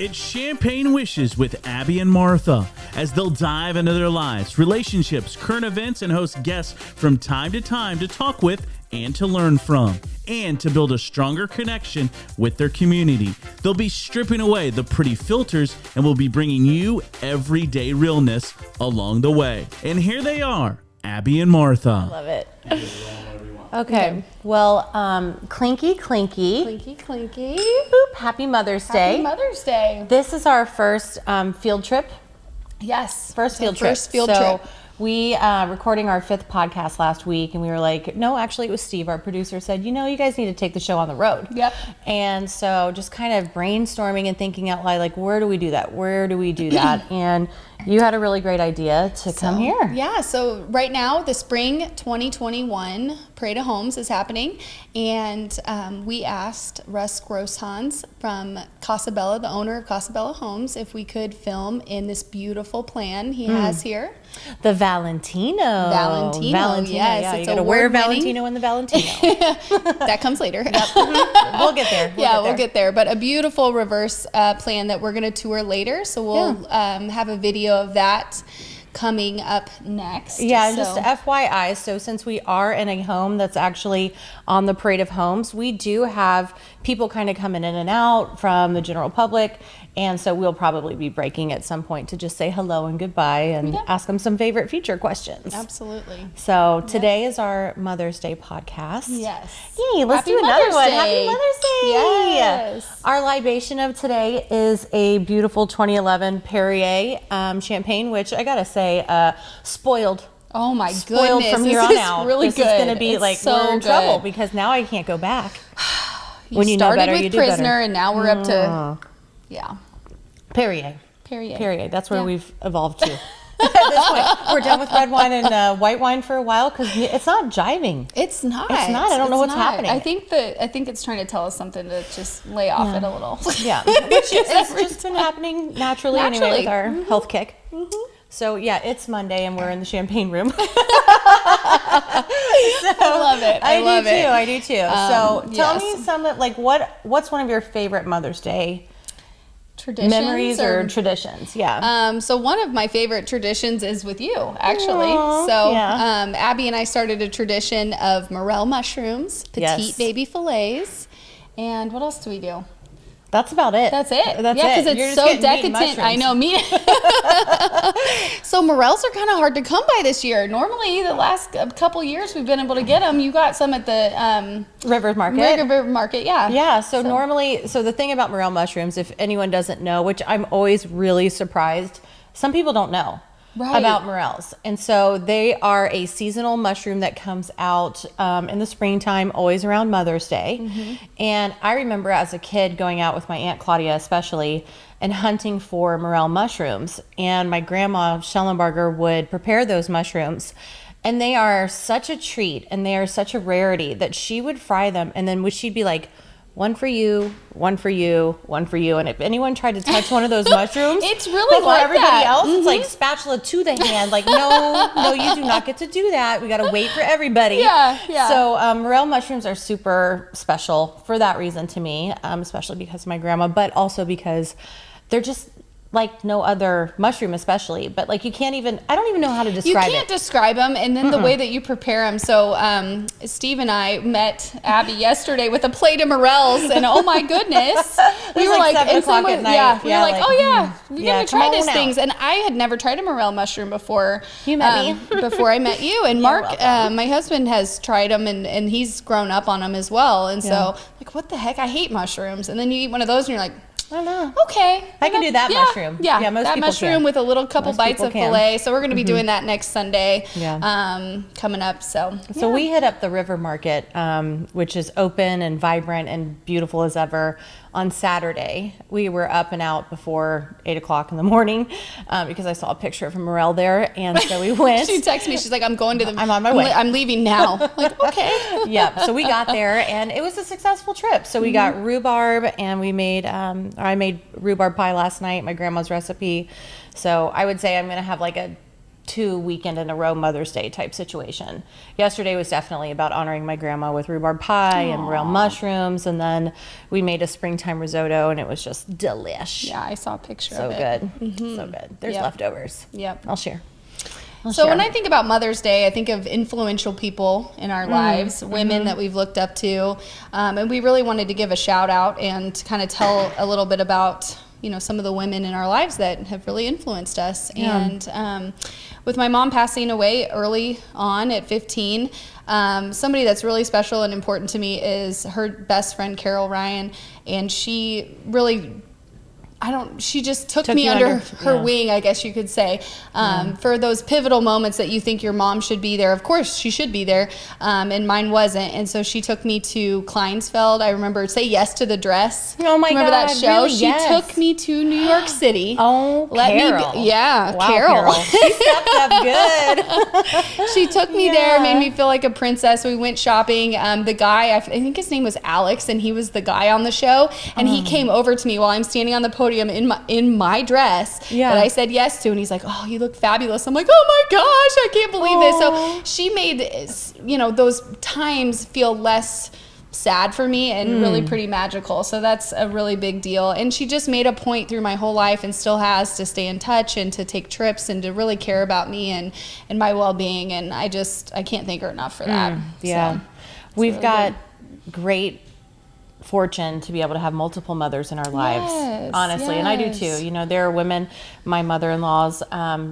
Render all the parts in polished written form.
It's Champagne Wishes with Abby and Martha as they'll dive into their lives, relationships, current events, and host guests from time to time to talk with and to learn from, and to build a stronger connection with their community. They'll be stripping away the pretty filters and will be bringing you everyday realness along the way. And here they are, Abby and Martha. Love it. Okay. Well, clinky. Clinky. Boop. Happy Mother's Day. Happy Mother's Day. This is our first field trip. Yes. First field trip. We recording our 5th podcast last week, and we were like, no, actually it was Steve, our producer, said, you guys need to take the show on the road. Yep. And so just kind of brainstorming and thinking out loud, like, where do we do that? And you had a really great idea to come here. Yeah, so right now, the spring 2021 Parade of Homes is happening, and we asked Russ Grosshans from Casa Bella, the owner of Casa Bella Homes, if we could film in this beautiful plan he has here. The Valentino, yes. Yeah, you got to wear Valentino in the Valentino. That comes later. Yep. We'll get there. We'll get there. But a beautiful reverse plan that we're going to tour later. So we'll have a video of that coming up next. Yeah, and just FYI, so since we are in a home that's actually on the Parade of Homes, we do have people kind of coming in and out from the general public, and so we'll probably be breaking at some point to just say hello and goodbye and ask them some favorite feature questions. Absolutely. So today is our Mother's Day podcast. Yes. Yay, let's do another one. Happy Mother's Day. Yes. Our libation of today is a beautiful 2011 Perrier champagne, which I gotta say, spoiled. Oh my Spoiled goodness. from here on out. Really this good. is going to be we're in trouble because now I can't go back. When you know started better, with you do Prisoner, better. and now we're up to Perrier. That's where Yeah. we've evolved to. At this point, we're done with red wine and white wine for a while because it's not jiving. It's not. It's not. I don't know what's happening. I think it's trying to tell us something to just lay off it a little. Yeah, which is just been happening naturally anyway with our health kick. Mm-hmm. So yeah, it's Monday and we're in the champagne room. I love it. I do too. So tell me some what's one of your favorite Mother's Day traditions memories or traditions? Yeah. So one of my favorite traditions is with you, actually. Aww, so Abby and I started a tradition of morel mushrooms, petite baby fillets, and what else do we do? That's about it. That's it. That's yeah, because it. it's so decadent. I know, me. So morels are kind of hard to come by this year. Normally, the last couple years we've been able to get them. You got some at the River Market. River Market, yeah. Yeah. So normally, the thing about morel mushrooms, if anyone doesn't know, which I'm always really surprised, some people don't know. About morels. And so they are a seasonal mushroom that comes out in the springtime, always around Mother's Day. Mm-hmm. And I remember as a kid going out with my Aunt Claudia especially and hunting for morel mushrooms. And my grandma Schellenberger would prepare those mushrooms. And they are such a treat and they are such a rarity that she would fry them and then she'd be like, one for you, one for you, one for you. And if anyone tried to touch one of those mushrooms, it's really before like everybody that. else, it's like spatula to the hand. Like, no, you do not get to do that. We got to wait for everybody. Yeah. So morel mushrooms are super special for that reason to me, especially because of my grandma, but also because they're just like no other mushroom, especially. But like I don't even know how to describe it. You can't describe them, and then the way that you prepare them. So Steve and I met Abby yesterday with a plate of morels, and oh my goodness, we were like 7 o'clock at night. Yeah, we were like, we're gonna try these now. things. And I had never tried a morel mushroom before. You met me before I met you, and Mark, my husband, has tried them, and he's grown up on them as well. And so, like, what the heck? I hate mushrooms. And then you eat one of those, and you're like, I don't know. Okay. I can do that mushroom. Yeah, most that people mushroom can. with a little couple bites of filet. So we're going to be doing that next Sunday coming up. So we hit up the River Market, which is open and vibrant and beautiful as ever. On Saturday, we were up and out before 8 o'clock in the morning because I saw a picture of a morel there. And so we went. She texted me. She's like, I'm on my way. I'm leaving now. Like, okay. Yeah. So we got there and it was a successful trip. So we got rhubarb and we made, I made rhubarb pie last night, my grandma's recipe. So I would say I'm going to have like a 2 weekend in a row Mother's Day type situation. Yesterday was definitely about honoring my grandma with rhubarb pie and morel mushrooms, and then we made a springtime risotto, and it was just delish. Yeah, I saw a picture So of it. good. So good. There's Yep. leftovers. Yep. I'll share. So when I think about Mother's Day, I think of influential people in our lives, women that we've looked up to, and we really wanted to give a shout out and kind of tell a little bit about, you know, some of the women in our lives that have really influenced us. And with my mom passing away early on at 15, somebody that's really special and important to me is her best friend, Carol Ryan, and she really she just took me under her wing, I guess you could say, for those pivotal moments that you think your mom should be there. Of course, she should be there, and mine wasn't. And so she took me to Kleinsfeld. I remember Say Yes to the Dress. Oh my remember God, that show? really? She Yes. took me to New York City. Oh, Carol. Wow, Carol. She stepped up good. She took me there, made me feel like a princess. We went shopping. The guy, I think his name was Alex, and he was the guy on the show. And he came over to me while I'm standing on the podium in my dress that I said yes to, and he's like, "Oh, you look fabulous." I'm like, "Oh my gosh, I can't believe this." So she made, you know, those times feel less sad for me and really pretty magical. So that's a really big deal. And she just made a point through my whole life, and still has, to stay in touch and to take trips and to really care about me and my well-being. And I can't thank her enough for that. Yeah. So, we've really got great fortune to be able to have multiple mothers in our lives, honestly. And I do too. You know, there are women, my mother-in-laws,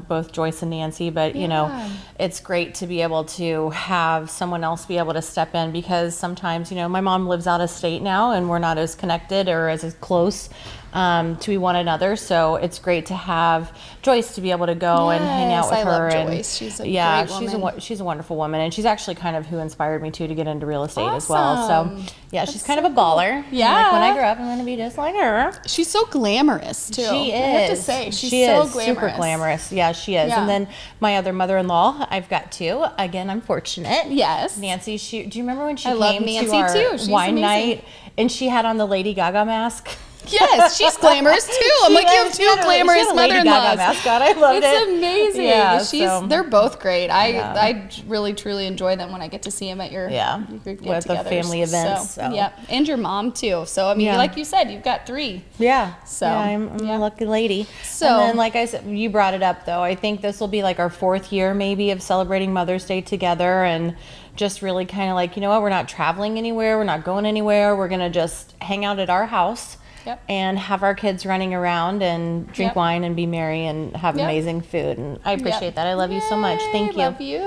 both Joyce and Nancy, but you know, it's great to be able to have someone else be able to step in, because sometimes, you know, my mom lives out of state now and we're not as connected or as close to one another. So it's great to have Joyce to be able to go and hang out with I her. love Joyce. She's a great woman. She's a wonderful woman, and she's actually kind of who inspired me to get into real estate as well. So yeah, she's kind of a baller. Yeah. Like, when I grow up, I'm going to be just like her. She's so glamorous too. She is. I have to say, she's she so is glamorous. super glamorous. Yeah, she is. Yeah. And then my other mother-in-law, I've got two. Again, I'm fortunate. Yes. Nancy, do you remember when she I love came Nancy to our too. She's wine amazing. night and she had on the Lady Gaga mask? Yes, she's glamorous too. I'm like, you have two glamorous Lady Gaga mother-in-laws. mascot. I loved it. It's amazing. Yeah, They're both great. I really truly enjoy them when I get to see them at your with the get-togethers. family events. So. Yeah, and your mom too. So I mean, like you said, you've got three. Yeah. So I'm a lucky lady. So and then, like I said, you brought it up though. I think this will be like our 4th year maybe of celebrating Mother's Day together, and just really kind of like, you know what, we're not traveling anywhere, we're not going anywhere, we're gonna just hang out at our house. Yep. And have our kids running around and drink wine and be merry and have amazing food. And I appreciate that. I love you so much. Thank you. Love you.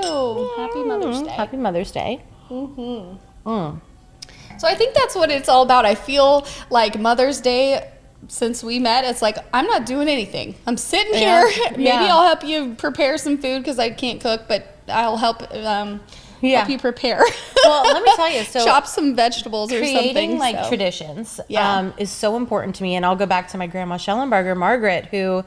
Happy Mother's Day. Happy Mother's Day. So I think that's what it's all about. I feel like Mother's Day, since we met, it's like, I'm not doing anything. I'm sitting here. Maybe I'll help you prepare some food because I can't cook, but I'll help help you prepare. Well, let me tell you. So chop some vegetables or something. Creating like traditions is so important to me. And I'll go back to my grandma Schellenberger, Margaret, who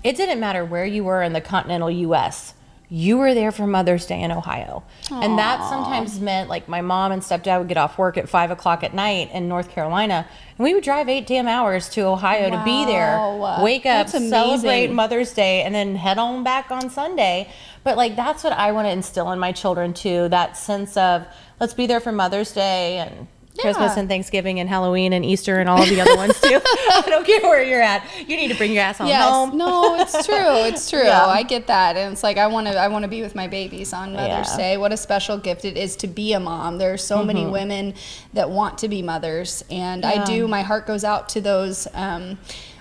it didn't matter where you were in the continental U.S., you were there for Mother's Day in Ohio. Aww. And that sometimes meant like my mom and stepdad would get off work at 5 o'clock at night in North Carolina, and we would drive 8 damn hours to Ohio to be there, wake up, celebrate Mother's Day, and then head on back on Sunday. But like, that's what I want to instill in my children too, that sense of let's be there for Mother's Day and Christmas and Thanksgiving and Halloween and Easter and all of the other ones too. I don't care where you're at. You need to bring your ass on home. No, it's true. It's true. Yeah. I get that. And it's like, I want to be with my babies on Mother's Day. What a special gift it is to be a mom. There are so many women that want to be mothers. And my heart goes out to those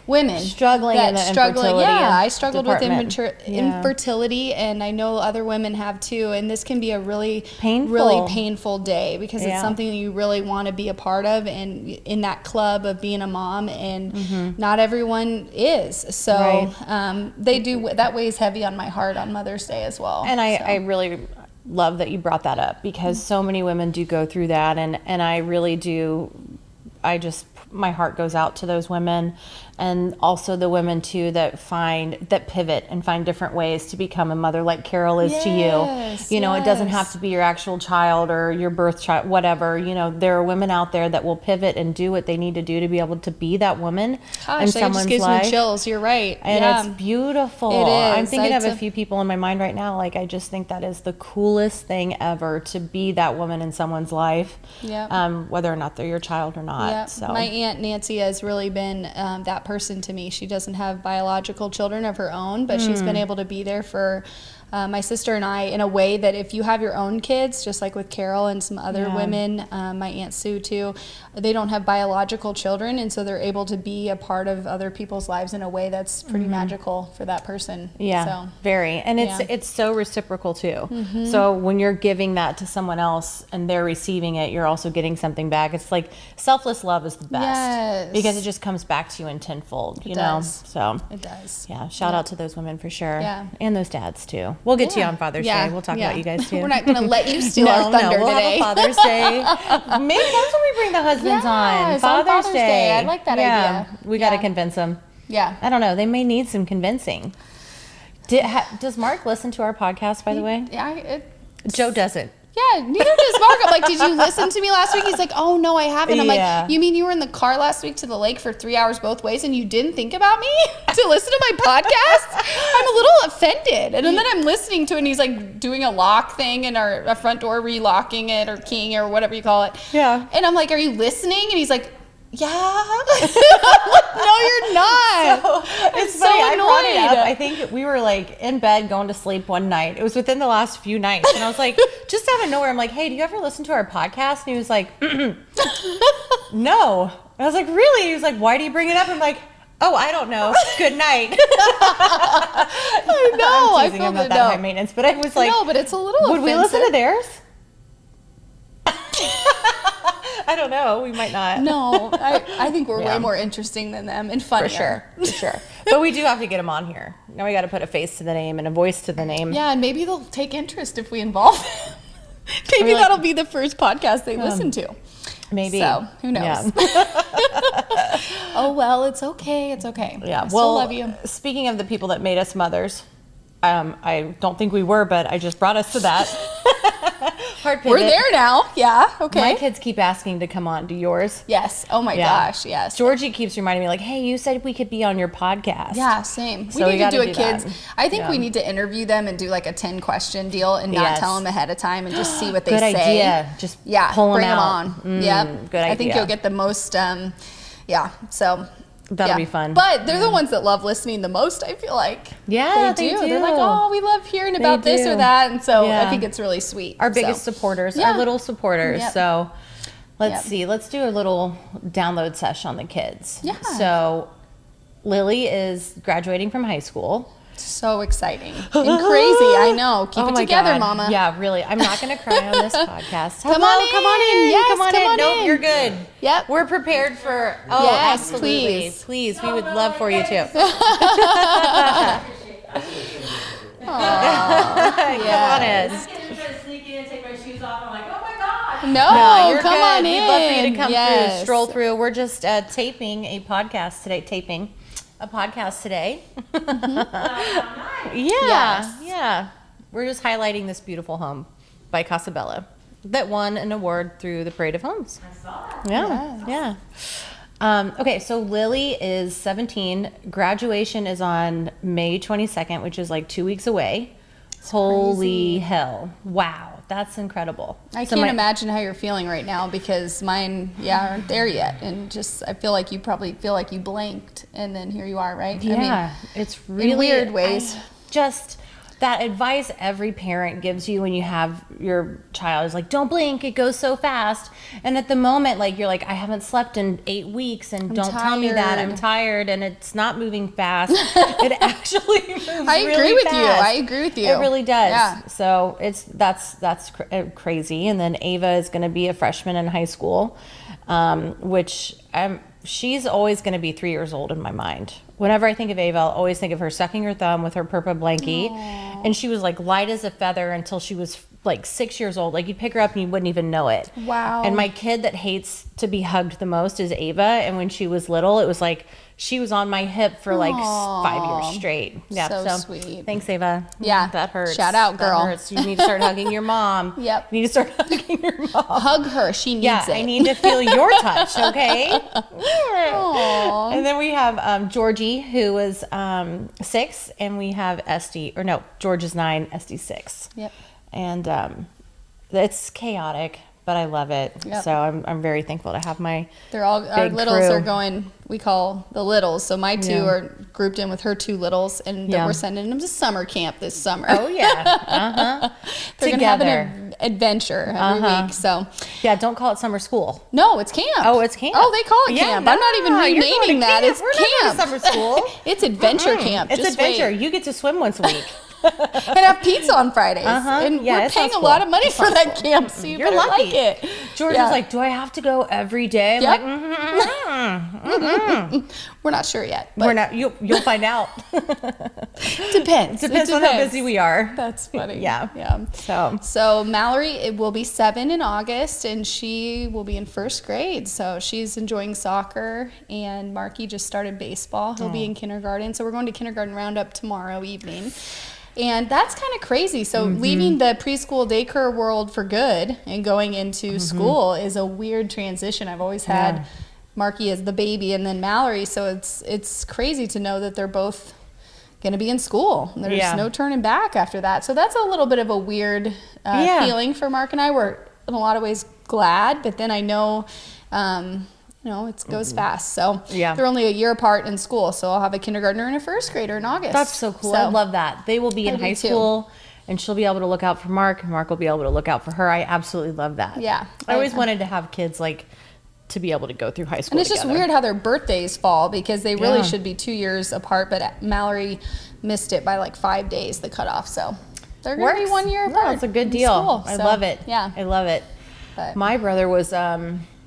women struggling in the infertility. Yeah, I struggled with infertility, and I know other women have too. And this can be a really painful day because it's something that you really want to be a part of, and in that club of being a mom. And not everyone is. So they do. That weighs heavy on my heart on Mother's Day as well. And I really love that you brought that up, because so many women do go through that, and I really do. My heart goes out to those women and also the women too that pivot and find different ways to become a mother, like Carol is to you. You know, it doesn't have to be your actual child or your birth child, whatever. You know, there are women out there that will pivot and do what they need to do to be able to be that woman in someone's life. Just gives me chills. You're right. And it's beautiful. It is. I'm thinking of a few people in my mind right now. Like, I just think that is the coolest thing ever, to be that woman in someone's life, whether or not they're your child or not. Yep. So my Aunt Nancy has really been that person to me. She doesn't have biological children of her own, but she's been able to be there for my sister and I in a way that if you have your own kids, just like with Carol and some other women, my Aunt Sue too, they don't have biological children, and so they're able to be a part of other people's lives in a way that's pretty magical for that person. Very. And it's so reciprocal too. So when you're giving that to someone else and they're receiving it, you're also getting something back. It's like selfless love is the best because it just comes back to you in tenfold, you know? So it does. Shout out to those women for sure. And those dads too. We'll get to you on Father's Day. We'll talk about you guys too. We're not going to let you steal our thunder we'll today. Have a Father's Day. Maybe that's when we bring the husbands on. Father's Day. I like that idea. We got to convince them. I don't know. They may need some convincing. Does Mark listen to our podcast, by the way? Joe doesn't. Yeah, neither does Mark. I'm like, did you listen to me last week? He's like, oh, no, I haven't. I'm like, you mean you were in the car last week to the lake for 3 hours both ways and you didn't think about me to listen to my podcast? I'm a little offended. And then I'm listening to it and he's like doing a lock thing and our front door, relocking it or keying or whatever you call it. And I'm like, are you listening? And he's like, no, you're not. So, it's funny. I brought it up. I think we were like in bed going to sleep one night. It was within the last few nights. And I was like, just out of nowhere, I'm like, hey, do you ever listen to our podcast? And he was like, no. I was like, really? He was like, why do you bring it up? I'm like, oh, I don't know. Good night. I know. I'm teasing him about that high maintenance. But I was like, no, but it's a little would we listen to theirs? I don't know. We might not. No, I think we're way more interesting than them and funnier. For sure. But we do have to get them on here. Now we got to put a face to the name and a voice to the name. Yeah, and maybe they'll take interest if we involve them. Maybe that'll be the first podcast they listen to. Maybe. So, who knows? Yeah. Oh, well, it's okay. It's okay. Yeah. I still love you. Speaking of the people that made us mothers, I don't think we were, but I just brought us to that. Hard pivot. We're there now. Yeah. Okay. My kids keep asking to come on. Do yours? Yes. Oh my gosh. Yes. Georgie keeps reminding me, like, hey, you said we could be on your podcast. Yeah. Same. So we need to do a kids. I think we need to interview them and do like a 10-question deal and not tell them ahead of time and just see what they say. Good idea. Just pull bring them out. on. Yeah. Good idea. I think you'll get the most. So. That'll be fun. But they're the ones that love listening the most, I feel like. Yeah, they do. They're like, oh, we love hearing about this or that. And so I think it's really sweet. Our biggest supporters, our little supporters. Yep. So let's see. Let's do a little download session on the kids. Yeah. So Lily is graduating from high school. So exciting and crazy. I know. Keep it together, God. Mama. Yeah, really. I'm not going to cry on this podcast. Come on in. Yes, come on in. Nope, you're good. Yep. We're prepared for. Oh, yes, absolutely. Please. We would love for you too. Come on in. No, you're come good. on in. We'd love for you to come through, stroll through. We're just taping a podcast today. Yeah. We're just highlighting this beautiful home by Casa Bella that won an award through the Parade of Homes. I saw that. Yeah. Okay, so Lily is 17. Graduation is on May 22nd, which is like 2 weeks away. Holy hell. Wow. That's incredible. I can't imagine how you're feeling right now because mine, aren't there yet. And just, I feel like you probably feel like you blanked and then here you are, right? Yeah. It's really in weird ways. Just that advice every parent gives you when you have your child is like, don't blink, it goes so fast. And at the moment, like, you're like, I haven't slept in 8 weeks and don't tell me that, I'm tired, and it's not moving fast. It actually moves really fast. I agree with you. It really does. Yeah. So that's crazy. And then Ava is going to be a freshman in high school, which she's always going to be 3 years old in my mind. Whenever I think of Ava, I'll always think of her sucking her thumb with her purple blankie. Aww. And she was like light as a feather until she was like 6 years old. Like, you'd pick her up and you wouldn't even know it. Wow. And my kid that hates to be hugged the most is Ava. And when she was little, it was like she was on my hip for like Aw. 5 years straight. Yeah, So sweet. Thanks, Ava. Yeah. That hurts. Shout out, girl. That hurts. You need to start hugging your mom. Yep. You need to start hugging your mom. Hug her. She needs Yeah, it. I need to feel your touch, okay? Aw. And then we have Georgie, who was 6, and we have Esty, or no, George is 9, Esty's 6. Yep. And it's chaotic, but I love it. Yep. So I'm very thankful to have my They're all our big littles crew. are going. We call the littles. So my 2 are grouped in with her 2 littles, and Yeah. we're sending them to summer camp this summer. Oh yeah, They're gonna have together. an adventure every week. So Yeah, don't call it summer school. no, it's camp. Oh, it's camp. Oh, they call it Yeah, camp. I'm not even no, you're going to renaming that. camp. It's We're not going camp. to summer school. It's adventure camp. It's Just adventure. wait. You get to swim once a week. And have pizza on Fridays. And Yeah, we're it paying sounds a lot cool. of money It for sounds that cool. camp, so you You're better lucky. like it. George Yeah. was like, "Do I have to go every day?" I'm Yep. like, We're not sure yet. But "We're not. You'll find out. depends. Depends on how busy we are." That's funny. Yeah. Yeah. So Mallory, it will be 7 in August, and she will be in 1st grade. So she's enjoying soccer, and Marky just started baseball. He'll be in kindergarten. So we're going to kindergarten roundup tomorrow evening. And that's kind of crazy. So leaving the preschool daycare world for good and going into school is a weird transition. I've always had Marky as the baby and then Mallory. So it's crazy to know that they're both going to be in school. There's no turning back after that. So that's a little bit of a weird feeling for Mark and I. We're in a lot of ways glad, but then I know, it goes fast. So they're only a year apart in school. So I'll have a kindergartner and a 1st grader in August. that's so cool. I love that. They will be in I do high too. school, and she'll be able to look out for Mark, and Mark will be able to look out for her. I absolutely love that. Yeah. I always wanted to have kids like to be able to go through high school. And it's just together. weird how their birthdays fall because they really Yeah. should be 2 years apart. But Mallory missed it by like 5 days, the cutoff. So they're going to be 1 year apart. No, it's a good in deal. school. I So, love it. Yeah. I love it. But- My brother was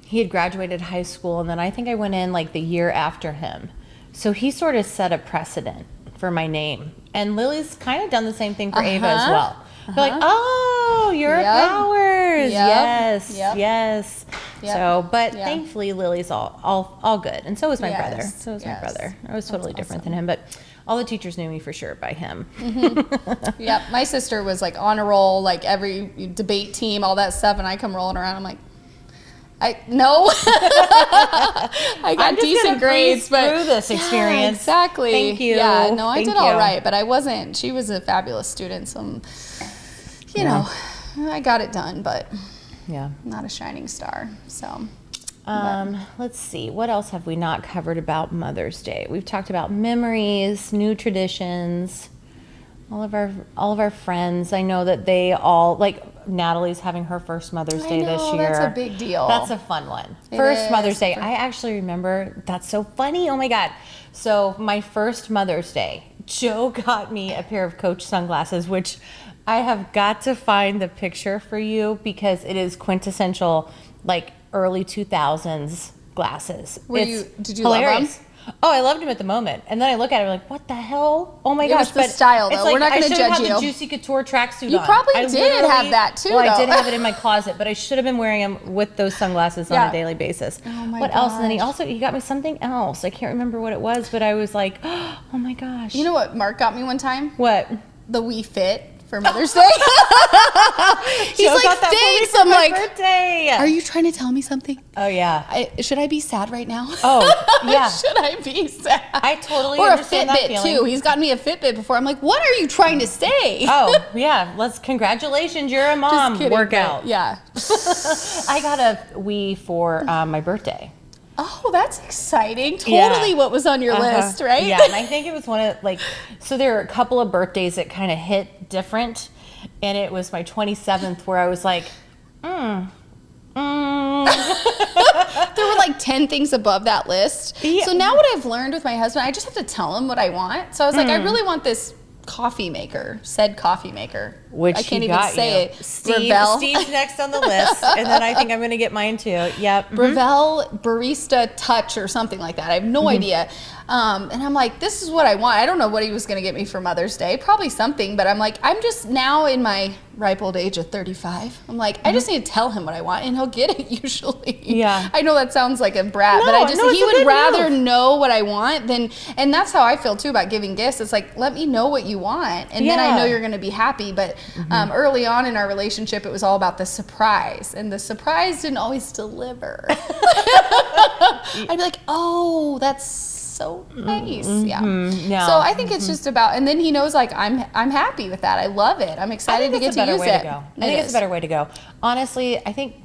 he had graduated high school, and then I think I went in like the year after him. So he sort of set a precedent for my name. And Lily's kind of done the same thing for Ava as well. They're like, "Oh, you're Yep. Powers." Yep. Yes. Yep. Yes. Yep. So, but Yeah. thankfully Lily's all good. And so was my Yes. brother. So was my Yes. brother. I was totally different awesome. than him, but all the teachers knew me for sure by him. Yep. My sister was like on a roll, like every debate team, all that stuff. And I come rolling around. I'm like, no. I got I'm just decent gonna grades, breeze but through this Yeah, experience. exactly. Thank you. Yeah, no, I Thank did all you. right, but I wasn't. She was a fabulous student, so you know, I got it done, but Yeah. not a shining star. So Let's see. What else have we not covered about Mother's Day? We've talked about memories, new traditions, all of our friends. I know that they all like Natalie's having her first Mother's Day this know, year. that's a big deal. That's a fun one. It First is. Mother's Day. I actually remember. That's so funny. Oh my God. So my first Mother's Day, Joe got me a pair of Coach sunglasses, which I have got to find the picture for you because it is quintessential, like early 2000s glasses. Did you love them? Oh, I loved them at the moment, and then I look at it like, what the hell? Oh my It gosh! was the style, though. It's like We're not I gonna should have judge had you. the Juicy Couture tracksuit You on. probably I did literally- have that, too, Well, I though. did have it in my closet, but I should have been wearing them with those sunglasses on Yeah. a daily basis. Oh my what else? And then gosh. he got me something else. I can't remember what it was, but I was like, oh my gosh! you know what Mark got me one time? what? The Wii Fit for Mother's Day. He's Joe like, got that for me thanks. for I'm my like, birthday. are you trying to tell me something? Oh yeah. Should I be sad right now? Oh yeah. Should I be sad? I totally or a understand that Fitbit feeling. too. He's gotten me a Fitbit before. I'm like, what are you trying to say? Oh yeah. Congratulations, you're a mom. Just kidding, Workout. but yeah. I got a Wii for my birthday. Oh, that's exciting. Yeah. Totally what was on your list, right? Yeah, and I think it was one of so there are a couple of birthdays that kind of hit different, and it was my 27th where I was like, There were like 10 things above that list. Yeah. So now what I've learned with my husband, I just have to tell him what I want. So I was like, I really want this coffee maker, which I can't he even got say you. it. Steve's next on the list, and then I think I'm going to get mine too. Yep. Breville Barista Touch or something like that. I have no idea. And I'm like, this is what I want. I don't know what he was going to get me for Mother's Day. Probably something, but I'm like, I'm just now in my ripe old age of 35. I'm like, I just need to tell him what I want and he'll get it usually. Yeah. I know that sounds like a brat, but he would rather know what I want than, and that's how I feel too about giving gifts. It's like, let me know what you want and then I know you're going to be happy. But early on in our relationship, it was all about the surprise, and the surprise didn't always deliver. I'd be like, oh, that's so nice. Yeah. So I think it's just about, and then he knows like I'm happy with that. I love it. I'm excited to get to use it. I think it's a better way to go. Honestly, I think,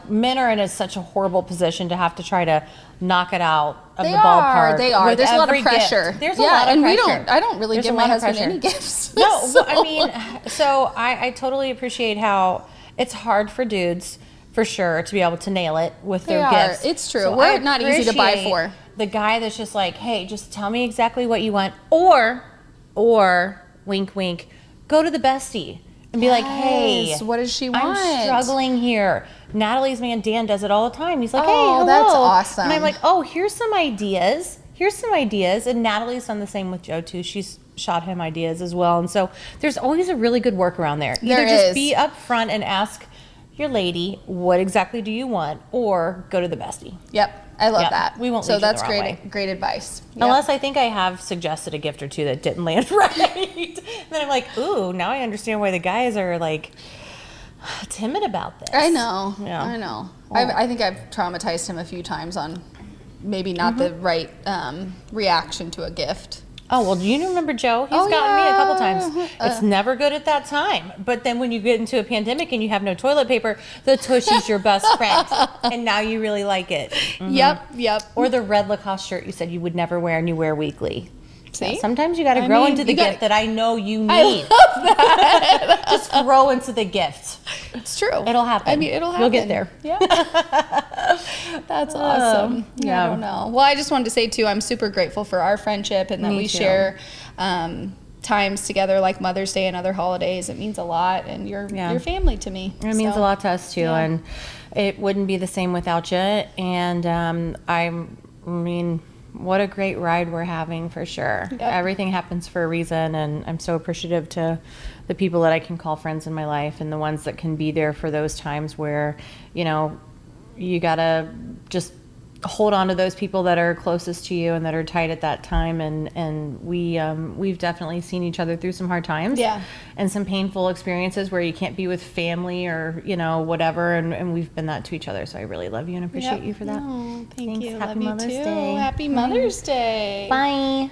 men are in such a horrible position to have to try to knock it out of the ballpark. They are. There's a lot of pressure. There's a lot of pressure. I don't really give my husband any gifts. No, I mean, so I totally appreciate how it's hard for dudes, for sure, to be able to nail it with their gifts. It's true. We're not easy to buy for. The guy that's just like, hey, just tell me exactly what you want, or wink, wink, go to the bestie and be like, hey, what does she want? I'm struggling here. Natalie's man Dan does it all the time. He's like, hey, hello. That's awesome. And I'm like, oh, here's some ideas. And Natalie's done the same with Joe too. She's shot him ideas as well. And so there's always a really good workaround there. Either just be upfront and ask your lady, what exactly do you want, or go to the bestie. Yep. I love that. We won't. So lead that's you the wrong way. Great advice. Yep. Unless I think I have suggested a gift or two that didn't land right. Then I'm like, ooh, now I understand why the guys are like timid about this. I know. Yeah. I know. I think I've traumatized him a few times on maybe not the right reaction to a gift. Oh, well, do you remember Joe? He's gotten me a couple times. It's never good at that time. But then when you get into a pandemic and you have no toilet paper, the Tushy's your best friend. And now you really like it. Yep. Or the red Lacoste shirt you said you would never wear and you wear weekly. See? Yeah, sometimes you got to grow into the gift that I know you need. I love that. Just grow into the gift. It's true. It'll happen. I mean, it'll happen. You'll get there. Yeah. That's awesome. Yeah. I don't know. Well, I just wanted to say too, I'm super grateful for our friendship and that we share times together like Mother's Day and other holidays. It means a lot, and you're family to me. It means a lot to us too, and it wouldn't be the same without you. And I mean, what a great ride we're having, for sure. Yep. Everything happens for a reason, and I'm so appreciative to the people that I can call friends in my life and the ones that can be there for those times where, you gotta just hold on to those people that are closest to you and that are tight at that time. And we've definitely seen each other through some hard times and some painful experiences where you can't be with family or, whatever. And we've been that to each other. So I really love you and appreciate you for that. Oh, thank you. Happy love Mother's you too. Day. Happy Mother's Day. Bye.